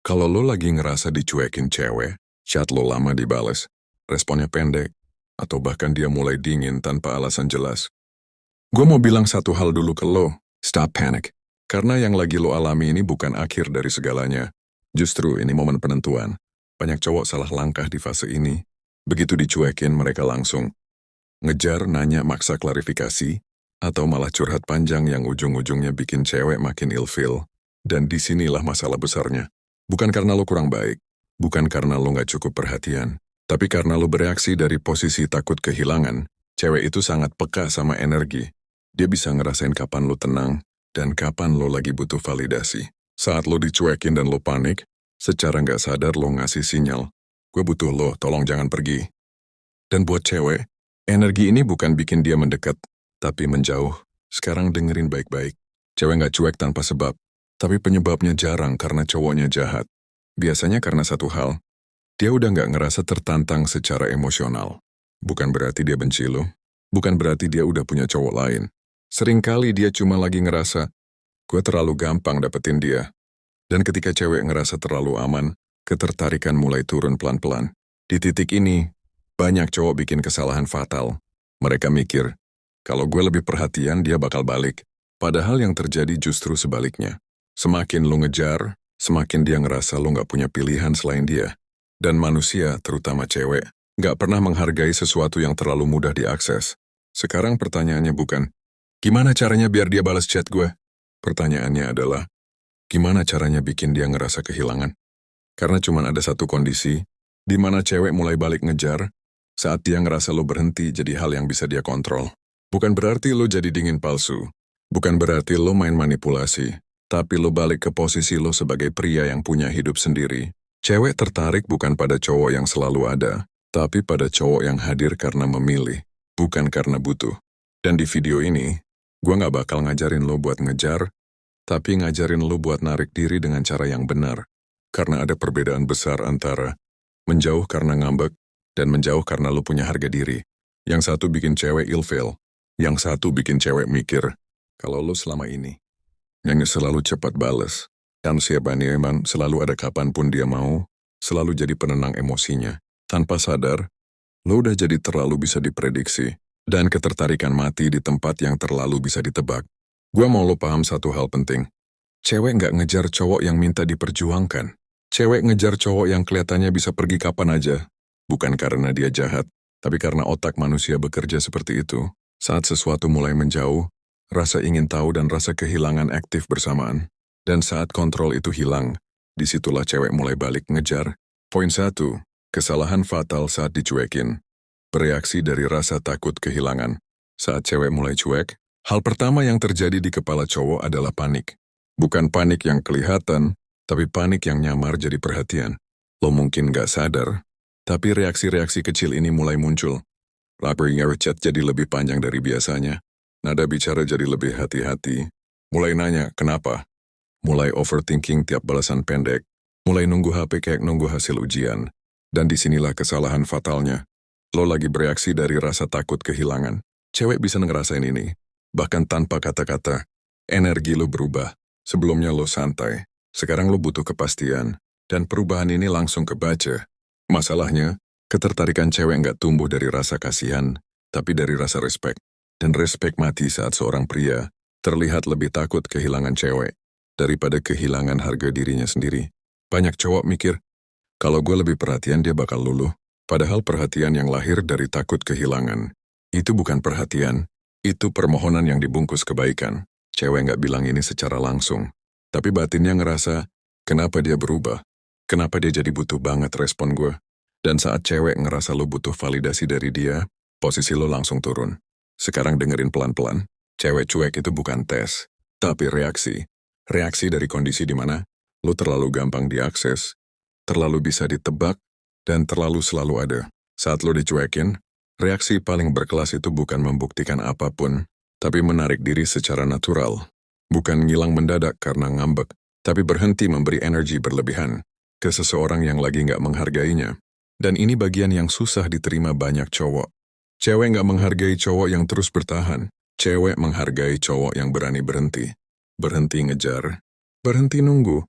Kalau lo lagi ngerasa dicuekin cewek, chat lo lama dibales, responnya pendek, atau bahkan dia mulai dingin tanpa alasan jelas. Gue mau bilang satu hal dulu ke lo, stop panic. Karena yang lagi lo alami ini bukan akhir dari segalanya. Justru ini momen penentuan. Banyak cowok salah langkah di fase ini. Begitu dicuekin mereka langsung ngejar, nanya, maksa klarifikasi, atau malah curhat panjang yang ujung-ujungnya bikin cewek makin ilfeel. Dan disinilah masalah besarnya. Bukan karena lo kurang baik, bukan karena lo gak cukup perhatian, tapi karena lo bereaksi dari posisi takut kehilangan. Cewek itu sangat peka sama energi. Dia bisa ngerasain kapan lo tenang, dan kapan lo lagi butuh validasi. Saat lo dicuekin dan lo panik, secara gak sadar lo ngasih sinyal, gue butuh lo, tolong jangan pergi. Dan buat cewek, energi ini bukan bikin dia mendekat, tapi menjauh. Sekarang dengerin baik-baik. Cewek gak cuek tanpa sebab, tapi penyebabnya jarang karena cowoknya jahat. Biasanya karena satu hal, dia udah gak ngerasa tertantang secara emosional. Bukan berarti dia benci lo, bukan berarti dia udah punya cowok lain. Seringkali dia cuma lagi ngerasa, gue terlalu gampang dapetin dia. Dan ketika cewek ngerasa terlalu aman, ketertarikan mulai turun pelan-pelan. Di titik ini, banyak cowok bikin kesalahan fatal. Mereka mikir, kalau gue lebih perhatian dia bakal balik. Padahal yang terjadi justru sebaliknya. Semakin lu ngejar, semakin dia ngerasa lu gak punya pilihan selain dia. Dan manusia, terutama cewek, gak pernah menghargai sesuatu yang terlalu mudah diakses. Sekarang pertanyaannya bukan, gimana caranya biar dia balas chat gue? Pertanyaannya adalah, gimana caranya bikin dia ngerasa kehilangan? Karena cuma ada satu kondisi, di mana cewek mulai balik ngejar, saat dia ngerasa lo berhenti jadi hal yang bisa dia kontrol. Bukan berarti lo jadi dingin palsu. Bukan berarti lo main manipulasi. Tapi lo balik ke posisi lo sebagai pria yang punya hidup sendiri. Cewek tertarik bukan pada cowok yang selalu ada, tapi pada cowok yang hadir karena memilih, bukan karena butuh. Dan di video ini, gue gak bakal ngajarin lo buat ngejar, tapi ngajarin lo buat narik diri dengan cara yang benar. Karena ada perbedaan besar antara menjauh karena ngambek dan menjauh karena lo punya harga diri. Yang satu bikin cewek ilfeel, yang satu bikin cewek mikir, kalau lo selama ini yang selalu cepat balas, dan siapa nih emang selalu ada kapanpun dia mau, selalu jadi penenang emosinya. Tanpa sadar, lo udah jadi terlalu bisa diprediksi, dan ketertarikan mati di tempat yang terlalu bisa ditebak. Gua mau lo paham satu hal penting. Cewek nggak ngejar cowok yang minta diperjuangkan. Cewek ngejar cowok yang kelihatannya bisa pergi kapan aja. Bukan karena dia jahat, tapi karena otak manusia bekerja seperti itu. Saat sesuatu mulai menjauh, rasa ingin tahu dan rasa kehilangan aktif bersamaan. Dan saat kontrol itu hilang, disitulah cewek mulai balik ngejar. Poin 1, kesalahan fatal saat dicuekin. Bereaksi dari rasa takut kehilangan. Saat cewek mulai cuek, hal pertama yang terjadi di kepala cowok adalah panik. Bukan panik yang kelihatan, tapi panik yang nyamar jadi perhatian. Lo mungkin gak sadar, tapi reaksi-reaksi kecil ini mulai muncul. Laporan chat jadi lebih panjang dari biasanya. Nada bicara jadi lebih hati-hati. Mulai nanya, kenapa? Mulai overthinking tiap balasan pendek. Mulai nunggu HP kayak nunggu hasil ujian. Dan disinilah kesalahan fatalnya. Lo lagi bereaksi dari rasa takut kehilangan. Cewek bisa ngerasain ini. Bahkan tanpa kata-kata. Energi lo berubah. Sebelumnya lo santai. Sekarang lo butuh kepastian. Dan perubahan ini langsung kebaca. Masalahnya, ketertarikan cewek nggak tumbuh dari rasa kasihan, tapi dari rasa respek. Dan respek mati saat seorang pria terlihat lebih takut kehilangan cewek daripada kehilangan harga dirinya sendiri. Banyak cowok mikir, kalau gue lebih perhatian dia bakal luluh. Padahal perhatian yang lahir dari takut kehilangan. Itu bukan perhatian, itu permohonan yang dibungkus kebaikan. Cewek nggak bilang ini secara langsung. Tapi batinnya ngerasa, kenapa dia berubah? Kenapa dia jadi butuh banget respon gue? Dan saat cewek ngerasa lo butuh validasi dari dia, posisi lo langsung turun. Sekarang dengerin pelan-pelan, cewek cuek itu bukan tes, tapi reaksi. Reaksi dari kondisi di mana lo terlalu gampang diakses, terlalu bisa ditebak, dan terlalu selalu ada. Saat lo dicuekin, reaksi paling berkelas itu bukan membuktikan apapun, tapi menarik diri secara natural. Bukan ngilang mendadak karena ngambek, tapi berhenti memberi energi berlebihan ke seseorang yang lagi nggak menghargainya. Dan ini bagian yang susah diterima banyak cowok. Cewek nggak menghargai cowok yang terus bertahan. Cewek menghargai cowok yang berani berhenti. Berhenti ngejar. Berhenti nunggu.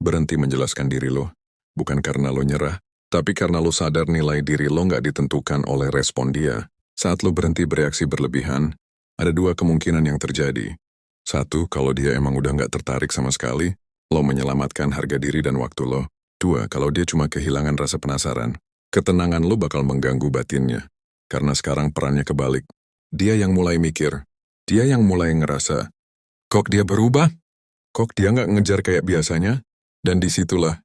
berhenti menjelaskan diri lo. Bukan karena lo nyerah, tapi karena lo sadar nilai diri lo nggak ditentukan oleh respon dia. Saat lo berhenti bereaksi berlebihan, ada dua kemungkinan yang terjadi. Satu, kalau dia emang udah nggak tertarik sama sekali, lo menyelamatkan harga diri dan waktu lo. Dua, kalau dia cuma kehilangan rasa penasaran, ketenangan lo bakal mengganggu batinnya. Karena sekarang perannya kebalik. Dia yang mulai mikir, dia yang mulai ngerasa, kok dia berubah? Kok dia nggak ngejar kayak biasanya? Dan disitulah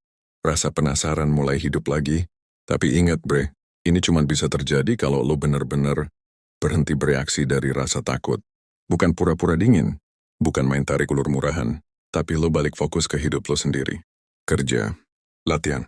rasa penasaran mulai hidup lagi. Tapi ingat bre, ini cuma bisa terjadi kalau lo bener-bener berhenti bereaksi dari rasa takut. Bukan pura-pura dingin, bukan main tarik ulur murahan, tapi lo balik fokus ke hidup lo sendiri. Kerja, latihan,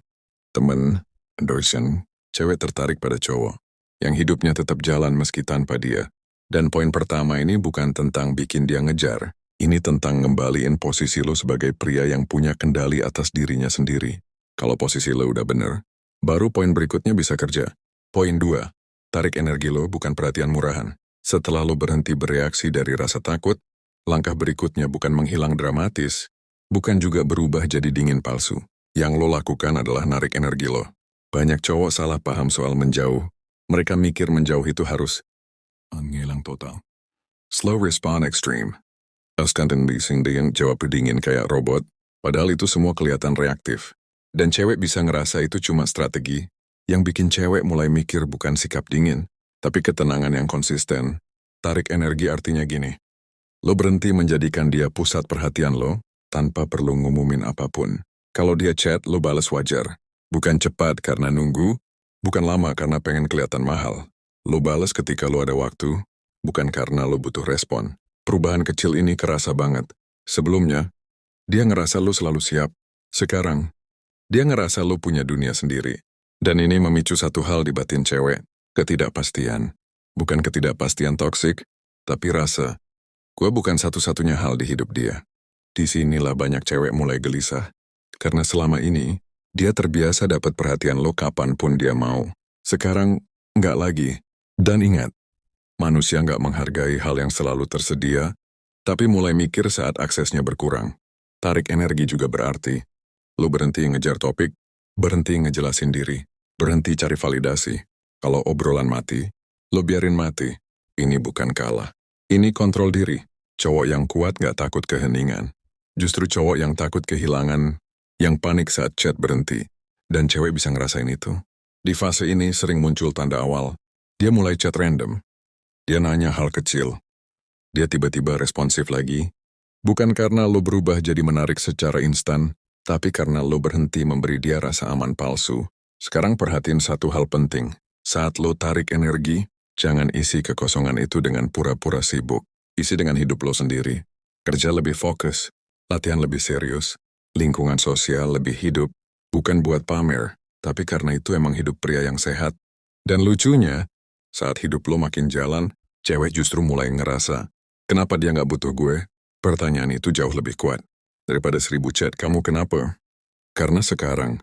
temen, dosen, cewek tertarik pada cowok, yang hidupnya tetap jalan meski tanpa dia. Dan poin pertama ini bukan tentang bikin dia ngejar, ini tentang ngembaliin posisi lo sebagai pria yang punya kendali atas dirinya sendiri. Kalau posisi lo udah bener, baru poin berikutnya bisa kerja. Poin 2, tarik energi lo bukan perhatian murahan. Setelah lo berhenti bereaksi dari rasa takut, langkah berikutnya bukan menghilang dramatis, bukan juga berubah jadi dingin palsu. Yang lo lakukan adalah narik energi lo. Banyak cowok salah paham soal menjauh. Mereka mikir menjauh itu harus ngilang total. Slow respond extreme. Askanten bising dia yang jawab dingin kayak robot, padahal itu semua kelihatan reaktif. Dan cewek bisa ngerasa itu cuma strategi. Yang bikin cewek mulai mikir bukan sikap dingin, tapi ketenangan yang konsisten. Tarik energi artinya gini. Lo berhenti menjadikan dia pusat perhatian lo, tanpa perlu ngumumin apapun. Kalau dia chat, lo balas wajar. Bukan cepat karena nunggu, bukan lama karena pengen kelihatan mahal. Lo balas ketika lo ada waktu, bukan karena lo butuh respon. Perubahan kecil ini kerasa banget. Sebelumnya, dia ngerasa lo selalu siap. Sekarang, dia ngerasa lo punya dunia sendiri. Dan ini memicu satu hal di batin cewek, ketidakpastian. Bukan ketidakpastian toksik, tapi rasa, gue bukan satu-satunya hal di hidup dia. Disinilah banyak cewek mulai gelisah. Karena selama ini, dia terbiasa dapat perhatian lo kapanpun dia mau. Sekarang, nggak lagi. Dan ingat, manusia nggak menghargai hal yang selalu tersedia, tapi mulai mikir saat aksesnya berkurang. Tarik energi juga berarti, lo berhenti ngejar topik, berhenti ngejelasin diri, berhenti cari validasi. Kalau obrolan mati, lo biarin mati. Ini bukan kalah. Ini kontrol diri. Cowok yang kuat nggak takut keheningan. Justru cowok yang takut kehilangan, yang panik saat chat berhenti. Dan cewek bisa ngerasain itu. Di fase ini sering muncul tanda awal. Dia mulai chat random. Dia nanya hal kecil. Dia tiba-tiba responsif lagi. Bukan karena lo berubah jadi menarik secara instan, tapi karena lo berhenti memberi dia rasa aman palsu. Sekarang perhatiin satu hal penting. Saat lo tarik energi, jangan isi kekosongan itu dengan pura-pura sibuk. Isi dengan hidup lo sendiri. Kerja lebih fokus, latihan lebih serius, lingkungan sosial lebih hidup. Bukan buat pamer, tapi karena itu emang hidup pria yang sehat. Dan lucunya, saat hidup lo makin jalan, cewek justru mulai ngerasa, kenapa dia nggak butuh gue? Pertanyaan itu jauh lebih kuat. Daripada 1000 chat, kamu kenapa? Karena sekarang,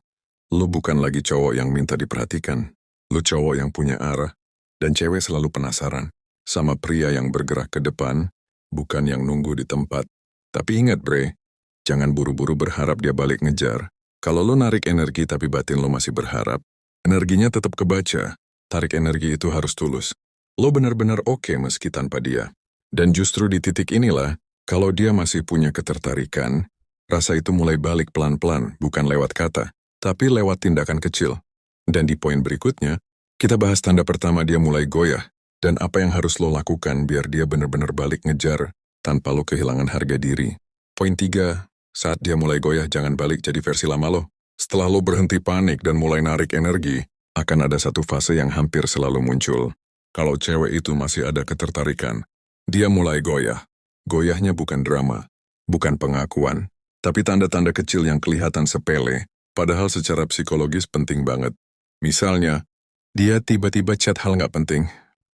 lo bukan lagi cowok yang minta diperhatikan. Lo cowok yang punya arah, dan cewek selalu penasaran. Sama pria yang bergerak ke depan, bukan yang nunggu di tempat. Tapi ingat bre, jangan buru-buru berharap dia balik ngejar. Kalau lo narik energi tapi batin lo masih berharap, energinya tetap kebaca. Tarik energi itu harus tulus. Lo benar-benar oke meski tanpa dia. Dan justru di titik inilah, kalau dia masih punya ketertarikan, rasa itu mulai balik pelan-pelan, bukan lewat kata, tapi lewat tindakan kecil. Dan di poin berikutnya, kita bahas tanda pertama dia mulai goyah, dan apa yang harus lo lakukan biar dia benar-benar balik ngejar, tanpa lo kehilangan harga diri. Poin 3, saat dia mulai goyah jangan balik jadi versi lama lo. Setelah lo berhenti panik dan mulai narik energi, akan ada satu fase yang hampir selalu muncul. Kalau cewek itu masih ada ketertarikan, dia mulai goyah. Goyahnya bukan drama, bukan pengakuan, tapi tanda-tanda kecil yang kelihatan sepele, padahal secara psikologis penting banget. Misalnya, dia tiba-tiba chat hal nggak penting.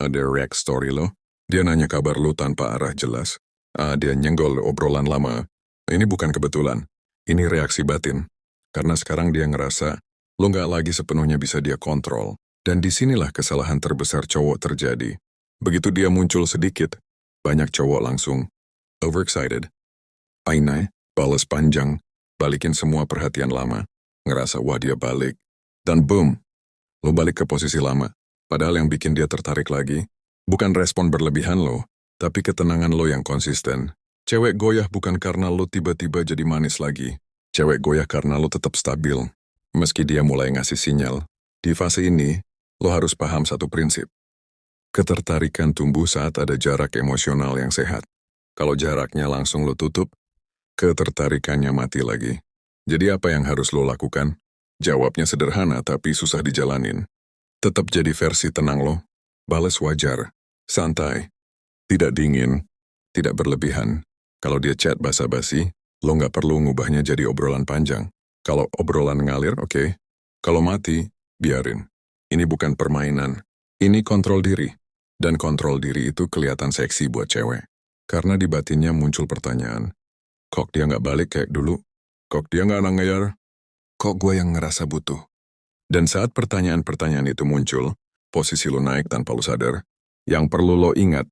Ada react story lo, dia nanya kabar lo tanpa arah jelas. Dia nyenggol obrolan lama. Ini bukan kebetulan, ini reaksi batin. Karena sekarang dia ngerasa, lo nggak lagi sepenuhnya bisa dia kontrol. Dan disinilah kesalahan terbesar cowok terjadi. Begitu dia muncul sedikit, banyak cowok langsung overexcited. Painai, balas panjang, balikin semua perhatian lama, ngerasa wah dia balik, dan boom, lo balik ke posisi lama. Padahal yang bikin dia tertarik lagi, bukan respon berlebihan lo, tapi ketenangan lo yang konsisten. Cewek goyah bukan karena lo tiba-tiba jadi manis lagi. Cewek goyah karena lo tetap stabil, meski dia mulai ngasih sinyal. Di fase ini, lo harus paham satu prinsip. Ketertarikan tumbuh saat ada jarak emosional yang sehat. Kalau jaraknya langsung lo tutup, ketertarikannya mati lagi. Jadi apa yang harus lo lakukan? Jawabnya sederhana tapi susah dijalanin. Tetap jadi versi tenang lo. Balas wajar, santai, tidak dingin, tidak berlebihan. Kalau dia chat basa-basi, lo nggak perlu ngubahnya jadi obrolan panjang. Kalau obrolan ngalir, oke. Kalau mati, biarin. Ini bukan permainan. Ini kontrol diri. Dan kontrol diri itu kelihatan seksi buat cewek. Karena di batinnya muncul pertanyaan. Kok dia nggak balik kayak dulu? Kok dia nggak ngejar? Kok gue yang ngerasa butuh? Dan saat pertanyaan-pertanyaan itu muncul, posisi lo naik tanpa lo sadar. Yang perlu lo ingat,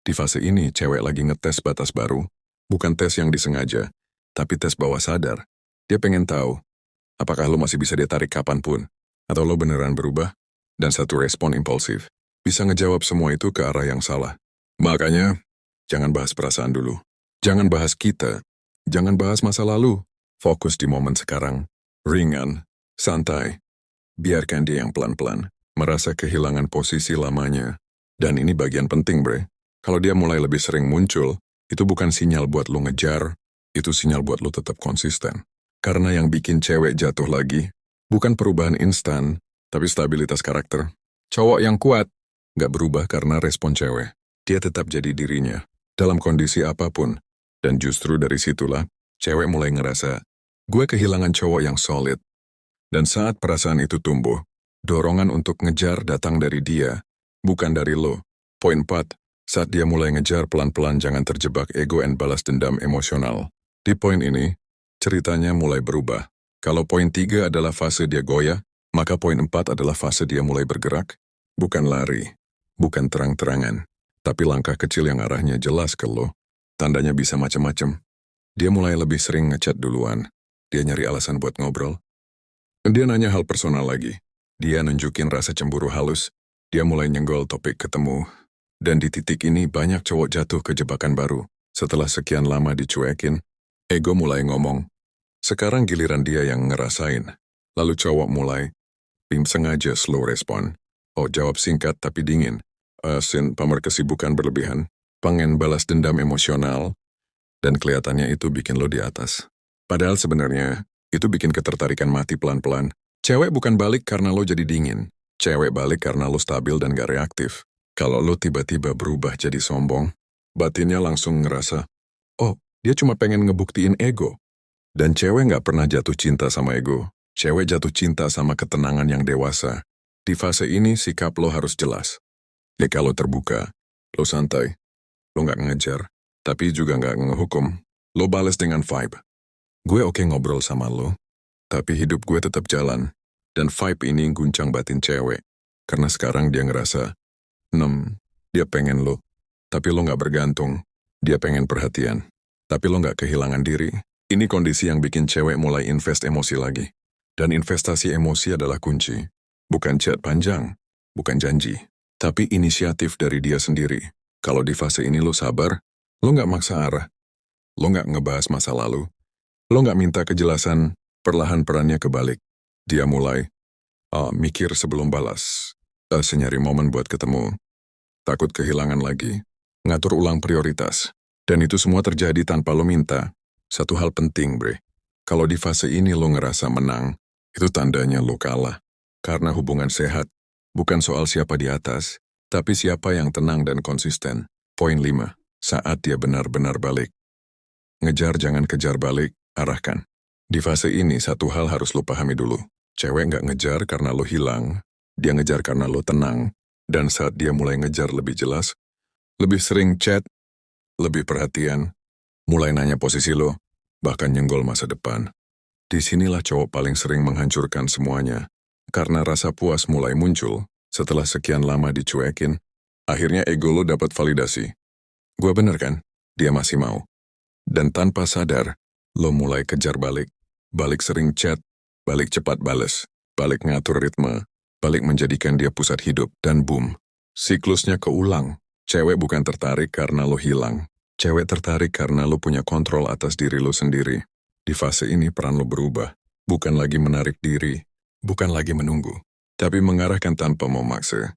di fase ini cewek lagi ngetes batas baru. Bukan tes yang disengaja, tapi tes bawah sadar. Dia pengen tahu, apakah lo masih bisa dia tarik kapanpun? Atau lo beneran berubah? Dan satu respon impulsif bisa ngejawab semua itu ke arah yang salah. Makanya, jangan bahas perasaan dulu. Jangan bahas kita. Jangan bahas masa lalu. Fokus di momen sekarang. Ringan, santai. Biarkan dia yang pelan-pelan merasa kehilangan posisi lamanya. Dan ini bagian penting, bre. Kalau dia mulai lebih sering muncul, itu bukan sinyal buat lo ngejar, itu sinyal buat lo tetap konsisten. Karena yang bikin cewek jatuh lagi, bukan perubahan instan, tapi stabilitas karakter. Cowok yang kuat, gak berubah karena respon cewek. Dia tetap jadi dirinya, dalam kondisi apapun. Dan justru dari situlah, cewek mulai ngerasa, gue kehilangan cowok yang solid. Dan saat perasaan itu tumbuh, dorongan untuk ngejar datang dari dia, bukan dari lo. Poin 4, saat dia mulai ngejar pelan-pelan jangan terjebak ego dan balas dendam emosional. Di poin ini, ceritanya mulai berubah. Kalau poin 3 adalah fase dia goyah, maka poin 4 adalah fase dia mulai bergerak. Bukan lari, bukan terang-terangan, tapi langkah kecil yang arahnya jelas ke lo. Tandanya bisa macam-macam. Dia mulai lebih sering ngechat duluan. Dia nyari alasan buat ngobrol. Dia nanya hal personal lagi. Dia nunjukin rasa cemburu halus. Dia mulai nyenggol topik ketemu. Dan di titik ini banyak cowok jatuh ke jebakan baru. Setelah sekian lama dicuekin, ego mulai ngomong. Sekarang giliran dia yang ngerasain. Lalu cowok mulai, tim sengaja slow respon. Oh, jawab singkat tapi dingin. Sin pamer kesibukan berlebihan. Pengen balas dendam emosional. Dan kelihatannya itu bikin lo di atas. Padahal sebenarnya, itu bikin ketertarikan mati pelan-pelan. Cewek bukan balik karena lo jadi dingin. Cewek balik karena lo stabil dan gak reaktif. Kalau lo tiba-tiba berubah jadi sombong, batinnya langsung ngerasa, oh, dia cuma pengen ngebuktiin ego. Dan cewek gak pernah jatuh cinta sama ego. Cewek jatuh cinta sama ketenangan yang dewasa. Di fase ini sikap lo harus jelas. Ya kalau terbuka, lo santai. Lo gak ngejar, tapi juga gak ngehukum. Lo bales dengan vibe. Gue oke ngobrol sama lo, tapi hidup gue tetap jalan. Dan vibe ini guncang batin cewek. Karena sekarang dia ngerasa, dia pengen lo. Tapi lo gak bergantung. Dia pengen perhatian. Tapi lo gak kehilangan diri. Ini kondisi yang bikin cewek mulai invest emosi lagi. Dan investasi emosi adalah kunci. Bukan chat panjang, bukan janji, tapi inisiatif dari dia sendiri. Kalau di fase ini lo sabar, lo gak maksa arah. Lo gak ngebahas masa lalu. Lo gak minta kejelasan, perlahan perannya kebalik. Dia mulai, mikir sebelum balas. Senyari momen buat ketemu. Takut kehilangan lagi. Ngatur ulang prioritas. Dan itu semua terjadi tanpa lo minta. Satu hal penting, bre. Kalau di fase ini lo ngerasa menang, itu tandanya lo kalah. Karena hubungan sehat, bukan soal siapa di atas, tapi siapa yang tenang dan konsisten. Poin 5. Saat dia benar-benar balik. Ngejar jangan kejar balik, arahkan. Di fase ini satu hal harus lo pahami dulu. Cewek nggak ngejar karena lo hilang, dia ngejar karena lo tenang. Dan saat dia mulai ngejar lebih jelas, lebih sering chat, lebih perhatian, mulai nanya posisi lo, bahkan nyenggol masa depan. Disinilah cowok paling sering menghancurkan semuanya. Karena rasa puas mulai muncul, setelah sekian lama dicuekin, akhirnya ego lo dapat validasi. Gua bener kan? Dia masih mau. Dan tanpa sadar, lo mulai kejar balik. balik sering chat, balik cepat bales, balik ngatur ritme, balik menjadikan dia pusat hidup, dan boom. Siklusnya keulang. Cewek bukan tertarik karena lo hilang. Cewek tertarik karena lo punya kontrol atas diri lo sendiri. Di fase ini peran lo berubah. Bukan lagi menarik diri, bukan lagi menunggu, tapi mengarahkan tanpa memaksa.